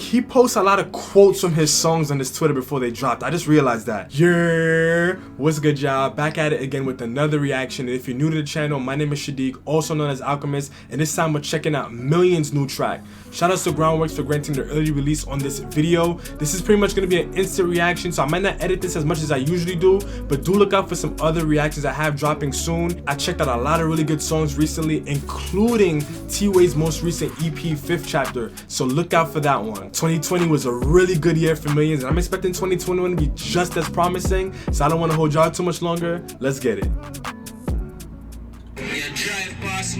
He posts a lot of quotes from his songs on his Twitter before they dropped. I just realized that. Yeah, what's good, y'all? Back at it again with another reaction. And if you're new to the channel, my name is Shadiq, also known as Alchemist, and this time we're checking out M1LLIONZ new track. Shout out to Groundworks for granting the early release on this video. This is pretty much going to be an instant reaction, so I might not edit this as much as I usually do, but do look out for some other reactions I have dropping soon. I checked out a lot of really good songs recently, including T-Way's most recent EP, 5th Chapter, so look out for that one. 2020 was a really good year for M1LLIONZ, and I'm expecting 2021 to be just as promising, so I don't want to hold y'all too much longer. Let's get it.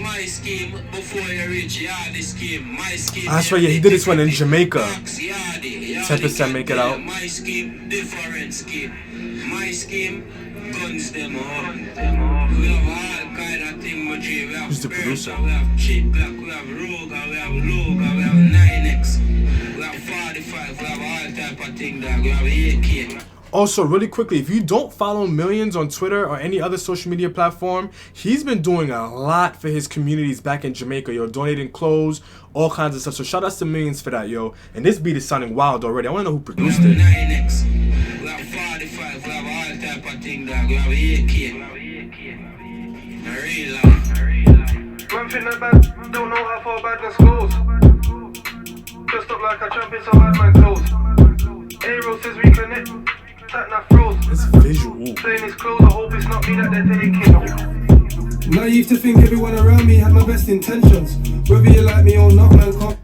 My scheme before you reach Yeti scheme. My scheme. That's right, yeah, he did this one in Jamaica. 10% make it out. My scheme, different scheme. My scheme, guns them up. We have all kind of thing we do. We have Who's the producer? We have Chip Black, we have Roga, we have Loga, we have 9X, we have 45, we have all type of thing that we have AK. Also, really quickly, if you don't follow M1LLIONZ on Twitter or any other social media platform, he's been doing a lot for his communities back in Jamaica, yo, donating clothes, all kinds of stuff. So shout out to M1LLIONZ for that, yo. And this beat is sounding wild already. I want to know who produced it. 9X, we have 45, we have all type of thing that we have AK. Real life. Man think that bad, don't know how far badness goes. Dressed up like a champion, so bad man clothes. Aero says we connect. It's visual. Playing his clothes, I hope it's not me that they're taking. Naive to think everyone around me had my best intentions. Whether you like me or not, man, can't.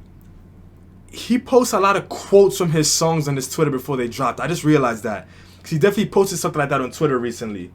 He posts a lot of quotes from his songs on his Twitter before they dropped. I just realized that. Because he definitely posted something like that on Twitter recently.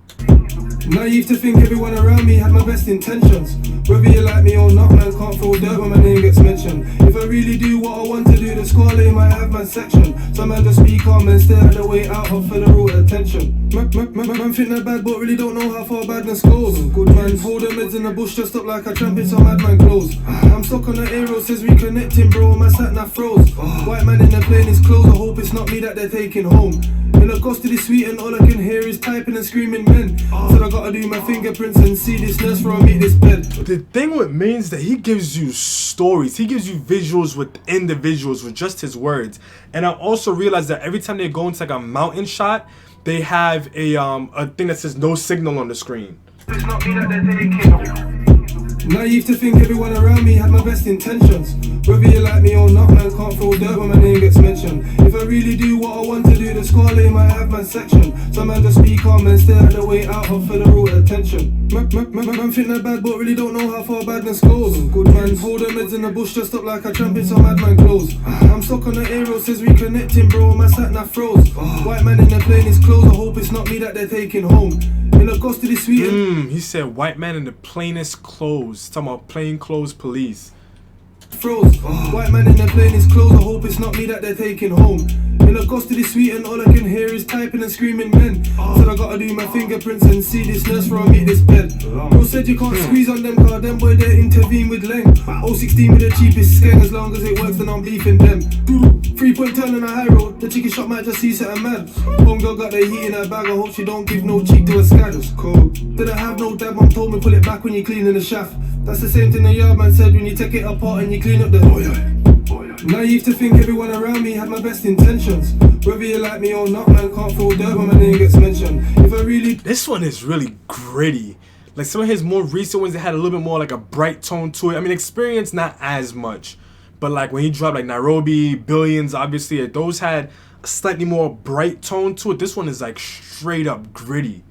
Naive to think everyone around me had my best intentions. Whether you like me or not, man, can't throw dirt when my name gets mentioned. If I really do what I want to do, the squad might have my section. Some man just be calm and stare at the way out of federal attention. Man think that bad, but really don't know how far badness goes. Good man, hold them heads in the bush, dressed up like a champion, so madman clothes. I'm stuck on the aero, says we connecting, bro, my sat nav froze. White man in the plane is clothes, I hope it's not me that they're taking home. They look ghostly sweet and all I can hear is typing and screaming men. So I gotta do my fingerprints and see this nurse before I meet this bed. The thing with M1LLIONZ is that he gives you stories, he gives you visuals within the visuals with just his words. And I also realized that every time they go into like a mountain shot, they have a thing that says no signal on the screen. It's not me that they're taking. Naive to think everyone around me had my best intentions. Whether you like me or not, man, can't throw dirt when my name gets mentioned. If I really do what I want to do, the squad might have my section. Some man just be calm and stare at the way out of federal attention. Man think that bad, but really don't know how far badness goes. Good man, hold them heads in the bush, dressed up like a champion, so madman clothes. I'm stuck on the aero, says we connecting, bro, my sat nav froze. White man in the plane is clothes, I hope it's not me that they're taking home. They look ghostly sweet. He said white man in the plainest clothes. Talking about plain clothes police. Froze. White man in the plane is clothes, I hope it's not me that they're taking home. They look ghostly sweet and all I can hear is typing and screaming men. Said I gotta do my fingerprints and see this nurse before I meet this bed. Bro said you can't squeeze on them car, them boy they intervene with length. 016 with the cheapest skeng, as long as it works then I'm beefing them. 3-point turn on a high road, the chicken shop might just see something mad. Homegirl got the heat in her bag, I hope she don't give no cheek to a scad. Cool. Didn't have no dad, mom told me pull it back when you cleaning the shaft. That's the same thing the yard man said when you take it apart and you clean up the Woiyoi. Naive to think everyone around me had my best intentions. Whether you like me or not, man, can't throw dirt when my name gets mentioned. If I really... This one is really gritty. Like some of his more recent ones that had a little bit more like a bright tone to it. I mean, Experience not as much. But like when he dropped like Nairobi, Billions, obviously, those had a slightly more bright tone to it. This one is like straight up gritty.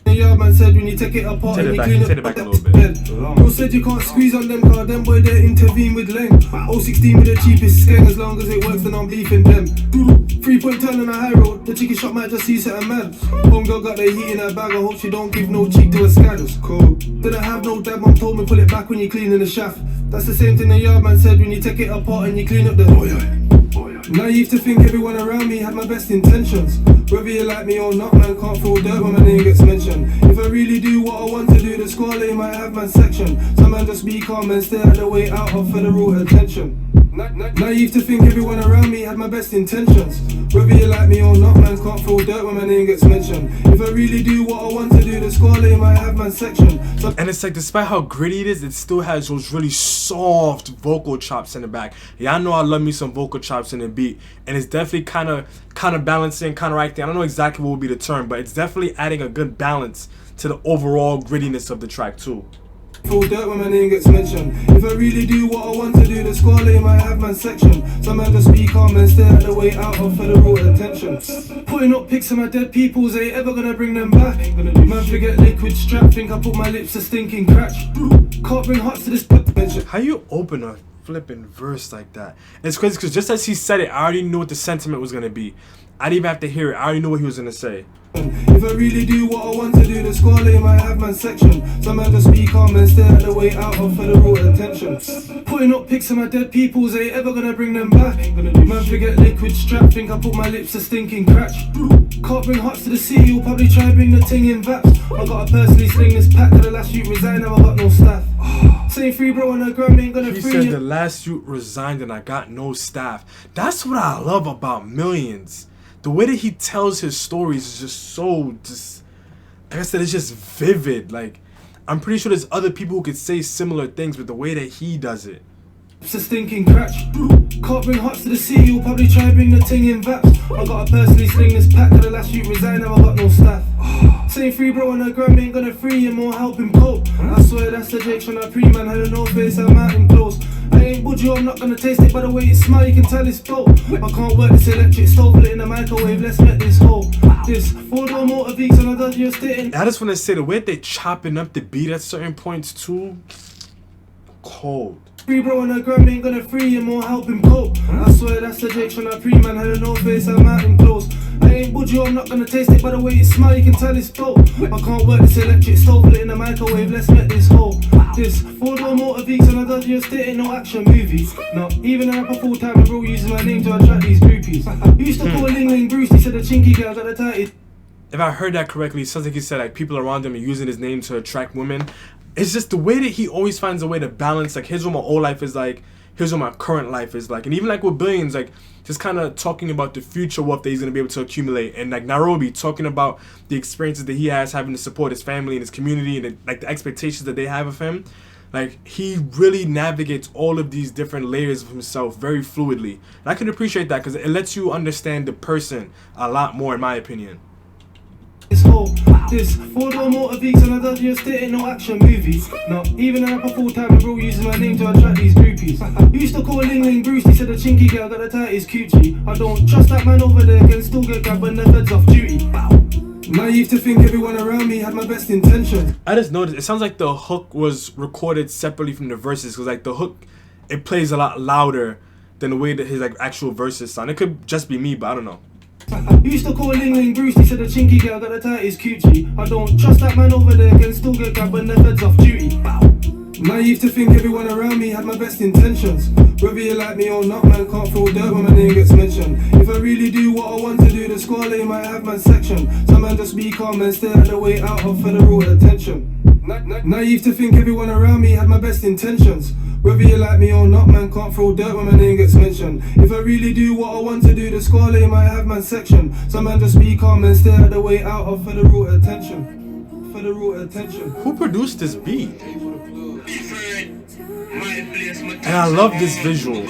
The yard man said when you take it apart and you clean up a little bit. Bro said you can't squeeze on them car, them boy they intervene with length. 016 with the cheapest skeng, as long as it works then I'm beefing them. 3-point turn on a high road, the chicken shop might just see something mad. Homegirl got the heat in her bag, I hope she don't give no cheek to a scad. Cool. Didn't have no dad, mom told me pull it back when you cleaning the shaft. That's the same thing the yard man said when you take it apart and you clean up the Woiyoi. Naive to think everyone around me had my best intentions. Whether you like me or not, man, can't throw dirt when my name gets mentioned. If I really do what I want to do, the squad might have my section. Some man just be calm and stare at the way out of federal attention. Naive to think everyone around me had my best intentions. Whether you like me or not, man can't throw dirt when my name gets mentioned. If I really do what I want to do, the score lane might have my section. And it's like, despite how gritty it is, it still has those really soft vocal chops in the back. Yeah, I know I love me some vocal chops in the beat, and it's definitely kind of balancing, counteracting. I don't know exactly what would be the term, but it's definitely adding a good balance to the overall grittiness of the track too. Throw dirt when my name gets mentioned. If I really do what I want to do, the score lane might have my section. Some man just be calm and stare at the way out of federal attention. Putting up pics of my dead peoples, ain't ever gonna bring them back. Man forget liquid strap, think I put my lips to stinking crack. Can't bring hearts to this mention. How you open a flipping verse like that? It's crazy because just as he said it, I already knew what the sentiment was gonna be. I didn't even have to hear it. I already knew what he was gonna say. If I really do what I want to do, the score lane might have my section. Some man just be calm and stare at the way out of federal attention. Putting up pics of my dead peoples, ain't ever gonna bring them back. Man forget liquid strap, think I put my lips to stinking crack. Can't bring hearts to the sea, you'll probably try and bring the ting in vaps. I gotta personally sling this pack, to the last youth resigned, now I got no staff. Saying free bro and a gram ain't gonna He free said you. the last youth resigned and I got no staff. That's what I love about Millions. The way that he tells his stories is just so, like I said, it's just vivid. Like, I'm pretty sure there's other people who could say similar things, but the way that he does it. It's a stinking crack. Can't bring hearts to the sea, you'll probably try and bring the ting in vaps. I gotta personally sling this pack, to the last youth resigned, now I got no staff. Saying free bro and a gram ain't gonna free him or help him cope. I swear that's the Jake from that pre-man, had a no face, I'm out in close. I ain't budgie, I'm not gonna taste it by the way it smell, you can tell it's dope. I can't work this electric stove, put it in the microwave, let's make this whole. This 4-door motor V's and I dodge your stating. I just want to say the way they chopping up the beat at certain points too, cold. Free bro and a gram ain't gonna free him or help him cope. I swear that's the Jake from that pre-man, had a no face, I'm out in close. I ain't budgie, I'm not gonna taste it by the way it smell, you can tell it's dope. I can't work this electric stove, put it in the microwave, let's make this whole. This 4-door motor V's and I dodge your stating, no action movies. No, even a rapper full time, bro using my name to attract these groupies. Used to call Ling Ling Bruce, he said the chinky girl got the tighty. If I heard that correctly, it sounds like he said like people around him are using his name to attract women. It's just the way that he always finds a way to balance, like here's what my old life is like, here's what my current life is like. And even like with Billions, like just kind of talking about the future wealth that he's going to be able to accumulate. And like Nairobi, talking about the experiences that he has having to support his family and his community and like the expectations that they have of him. Like he really navigates all of these different layers of himself very fluidly. And I can appreciate that because it lets you understand the person a lot more, in my opinion. This 4-door motor V's and I dodge your stating, no action movies. No, even a rapper full time, bro using my name to attract these groupies. Used to call Ling Ling Bruce, he said the chinky girl got the tightest coochie. I don't trust that man over there, can still get grabbed when the fed's off duty. Naive to think everyone around me had my best intentions. I just noticed, it sounds like the hook was recorded separately from the verses, because like the hook, it plays a lot louder than the way that his like actual verses sound. It could just be me, but I don't know. Used to call Ling Ling Bruce, he said the chinky girl got the tightest coochie. I don't trust that man over there, can still get grabbed when the fed's off duty. Naive to think everyone around me had my best intentions. Whether you like me or not, man can't throw dirt when my name gets mentioned. If I really do what I want to do, the score lane might have my section. Some man just be calm and stare at the way out of federal attention. Naive to think everyone around me had my best intentions. Whether you like me or not, man can't throw dirt when my name gets mentioned. If I really do what I want to do, the score lane might have my section. Some man just be calm and stare at the way out of federal attention. Federal attention. Who produced this beat? And I love this visual.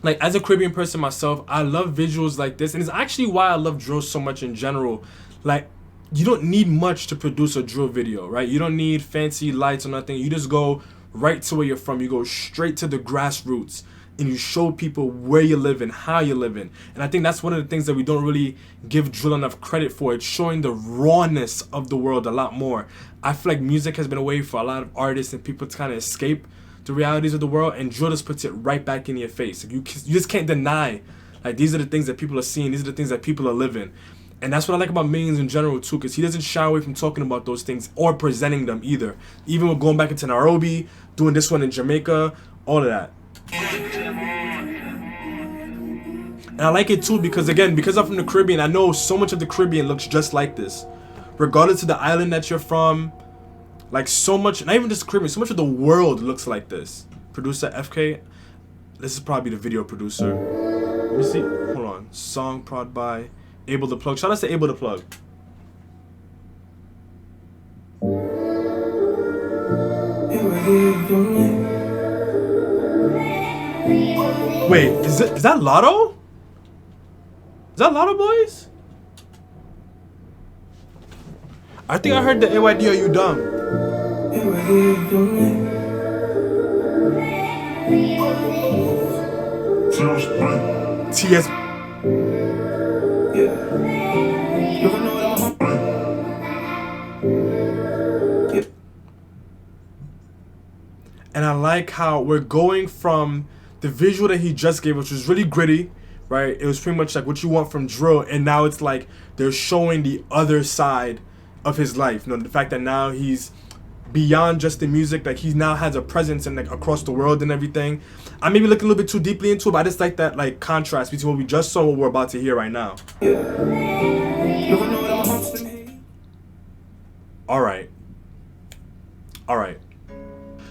Like as a Caribbean person myself, I love visuals like this, and it's actually why I love drill so much in general. Like you don't need much to produce a drill video, right? You don't need fancy lights or nothing. You just go right to where you're from. You go straight to the grassroots and you show people where you live and how you live in. And I think that's one of the things that we don't really give drill enough credit for. It's showing the rawness of the world a lot more. I feel like music has been a way for a lot of artists and people to kind of escape the realities of the world, and drill just puts it right back in your face. Like you just can't deny, like these are the things that people are seeing, these are the things that people are living. And that's what I like about Millions in general too, because he doesn't shy away from talking about those things or presenting them either. Even with going back into Nairobi, doing this one in Jamaica, all of that. And I like it too because, again, because I'm from the Caribbean, I know so much of the Caribbean looks just like this. Regardless of the island that you're from, like so much, not even just the Caribbean, so much of the world looks like this. Producer FK, This is probably the video producer. Let me see. Hold on. Song prod by Able to Plug. Shout out to Able to Plug. Wait, is that Lotto? Is that Lotto Boys? I think I heard the AYD Are You Dumb? TS. And I like how we're going from the visual that he just gave, which was really gritty, right? It was pretty much like what you want from drill, and now it's like they're showing the other side of his life. You know, the fact that now he's beyond just the music, like he now has a presence and like across the world and everything. I maybe look a little bit too deeply into it, but I just like that like contrast between what we just saw and what we're about to hear right now. Alright.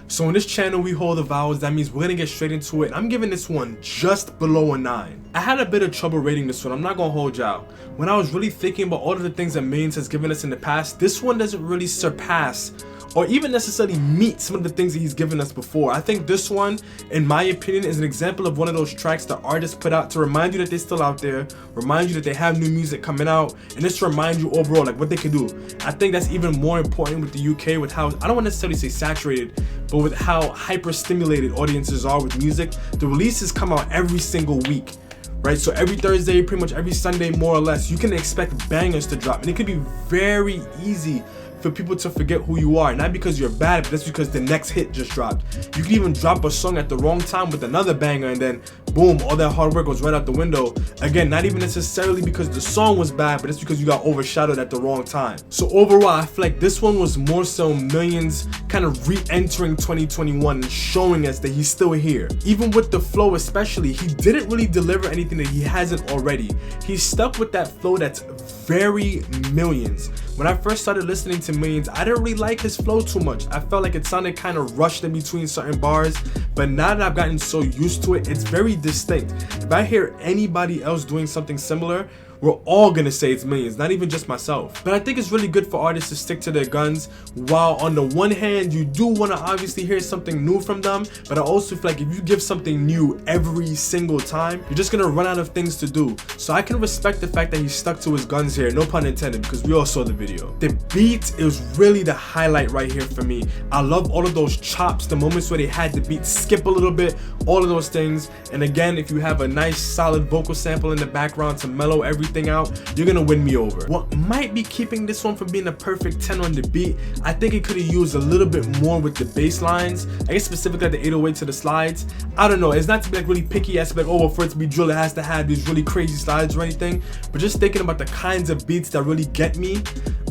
So in this channel we hold the vowels. That means we're gonna get straight into it. I'm giving this one just below a 9. I had a bit of trouble rating this one, I'm not gonna hold y'all. When I was really thinking about all of the things that M1LLIONZ has given us in the past, this one doesn't really surpass or even necessarily meet some of the things that he's given us before. I think this one, in my opinion, is an example of one of those tracks that artists put out to remind you that they're still out there, remind you that they have new music coming out, and just to remind you overall like what they can do. I think that's even more important with the UK, with how, I don't want to necessarily say saturated, but with how hyper stimulated audiences are with music. The releases come out every single week, right? So every Thursday, pretty much every Sunday more or less, you can expect bangers to drop, and it could be very easy for people to forget who you are, not because you're bad, but that's because the next hit just dropped. You can even drop a song at the wrong time with another banger, and then boom, all that hard work goes right out the window. Again, not even necessarily because the song was bad, but it's because you got overshadowed at the wrong time. So overall, I feel like this one was more so M1LLIONZ kind of re-entering 2021 and showing us that he's still here. Even with the flow especially, he didn't really deliver anything that he hasn't already. He's stuck with that flow that's very M1LLIONZ. When I first started listening to M1LLIONZ, I didn't really like his flow too much. I felt like it sounded kind of rushed in between certain bars, but now that I've gotten so used to it, it's very distinct. If I hear anybody else doing something similar, we're all gonna say it's M1LLIONZ, not even just myself. But I think it's really good for artists to stick to their guns, while on the one hand you do want to obviously hear something new from them, but I also feel like if you give something new every single time, you're just gonna run out of things to do. So I can respect the fact that he stuck to his guns here, no pun intended, because we all saw the video. The beat is really the highlight right here for me. I love all of those chops, the moments where they had the beat skip a little bit, all of those things. And again, if you have a nice solid vocal sample in the background to mellow everything out, you're gonna win me over. What might be keeping this one from being a perfect 10 on the beat, I think it could have used a little bit more with the bass lines. I guess specifically the 808 to the slides. I don't know, it's not to be like really picky as like, oh, well, for it to be drill it has to have these really crazy slides or anything, but just thinking about the kinds of beats that really get me,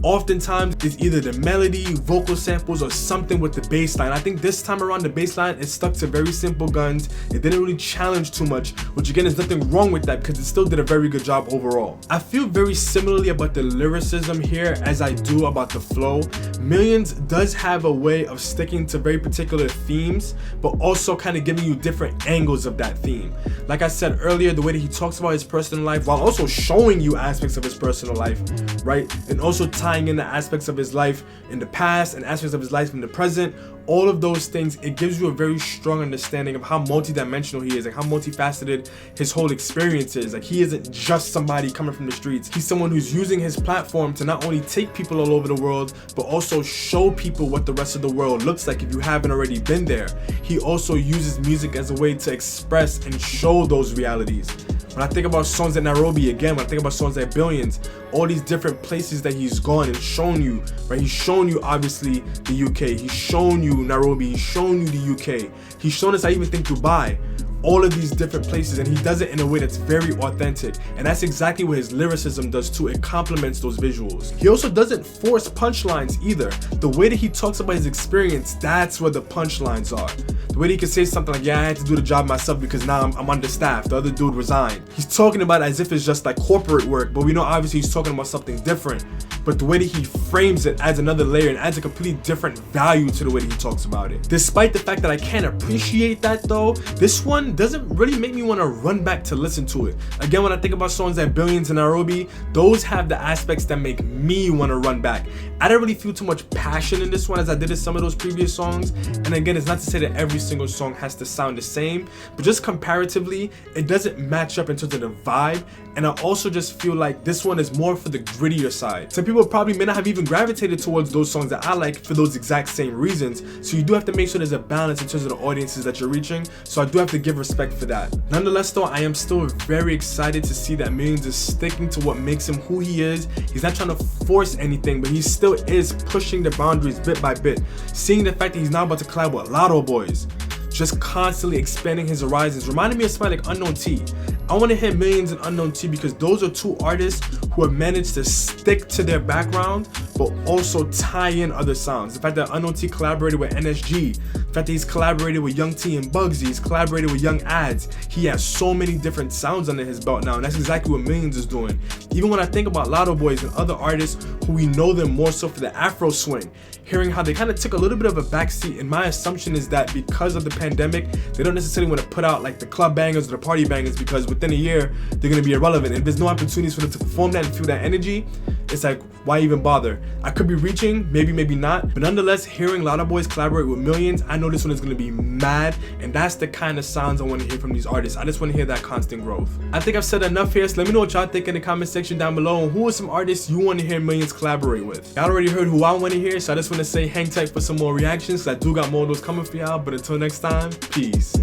oftentimes it's either the melody, vocal samples, or something with the bass line. I think this time around the bass line, it stuck to very simple guns. It didn't really challenge too much, which again is nothing wrong with that because it still did a very good job overall. I feel very similarly about the lyricism here as I do about the flow. M1LLIONZ does have a way of sticking to very particular themes, but also kind of giving you different angles of that theme. Like I said earlier, the way that he talks about his personal life while also showing you aspects of his personal life, right? And also tying in the aspects of his life in the past and aspects of his life in the present. All of those things, it gives you a very strong understanding of how multi-dimensional he is, like how multifaceted his whole experience is. Like he isn't just somebody coming from the streets. He's someone who's using his platform to not only take people all over the world, but also show people what the rest of the world looks like if you haven't already been there. He also uses music as a way to express and show those realities. When I think about songs at Nairobi, again, when I think about songs at Billions, all these different places that he's gone and shown you, right? He's shown you obviously the UK, he's shown you Nairobi, he's shown you the UK, he's shown us, I even think, Dubai. All of these different places, and he does it in a way that's very authentic, and that's exactly what his lyricism does too. It complements those visuals. He also doesn't force punchlines either. The way that he talks about his experience, that's where the punchlines are. The way that he can say something like, yeah, I had to do the job myself because now I'm understaffed, the other dude resigned. He's talking about it as if it's just like corporate work, but we know obviously he's talking about something different. but the way that he frames it adds another layer and adds a completely different value to the way that he talks about it. Despite the fact that I can't appreciate that though, this one doesn't really make me want to run back to listen to it. Again, when I think about songs like Billions and Nairobi, those have the aspects that make me want to run back. I don't really feel too much passion in this one as I did in some of those previous songs. And again, it's not to say that every single song has to sound the same, but just comparatively, it doesn't match up in terms of the vibe. And I also just feel like this one is more for the grittier side. Some people probably may not have even gravitated towards those songs that I like for those exact same reasons. So you do have to make sure there's a balance in terms of the audiences that you're reaching. So I do have to give respect for that. Nonetheless though, I am still very excited to see that M1LLIONZ is sticking to what makes him who he is. He's not trying to force anything, but he still is pushing the boundaries bit by bit. Seeing the fact that he's now about to collab with Lotto Boys, just constantly expanding his horizons, reminded me of somebody like Unknown T. I want to hit M1LLIONZ and Unknown T because those are two artists who have managed to stick to their background but also tie in other sounds. The fact that Unknown T collaborated with NSG, the fact that he's collaborated with Young T and Bugsy, he's collaborated with Young Ads. He has so many different sounds under his belt now, and that's exactly what M1LLIONZ is doing. Even when I think about Lotto Boys and other artists who we know them more so for the Afro swing, hearing how they kind of took a little bit of a backseat, and my assumption is that because of the pandemic, they don't necessarily want to put out like the club bangers or the party bangers because within a year, they're going to be irrelevant. If there's no opportunities for them to perform that and feel that energy, it's like, why even bother? I could be reaching, maybe not, but nonetheless, hearing Lotto Boys collaborate with M1LLIONZ, I know this one is going to be mad, and that's the kind of sounds I want to hear from these artists. I just want to hear that constant growth. I think I've said enough here, so let me know what y'all think in the comment section down below, and who are some artists you want to hear M1LLIONZ collaborate with. Y'all already heard who I want to hear, so I just want to say hang tight for some more reactions, because I do got more of those coming for y'all, but until next time, peace.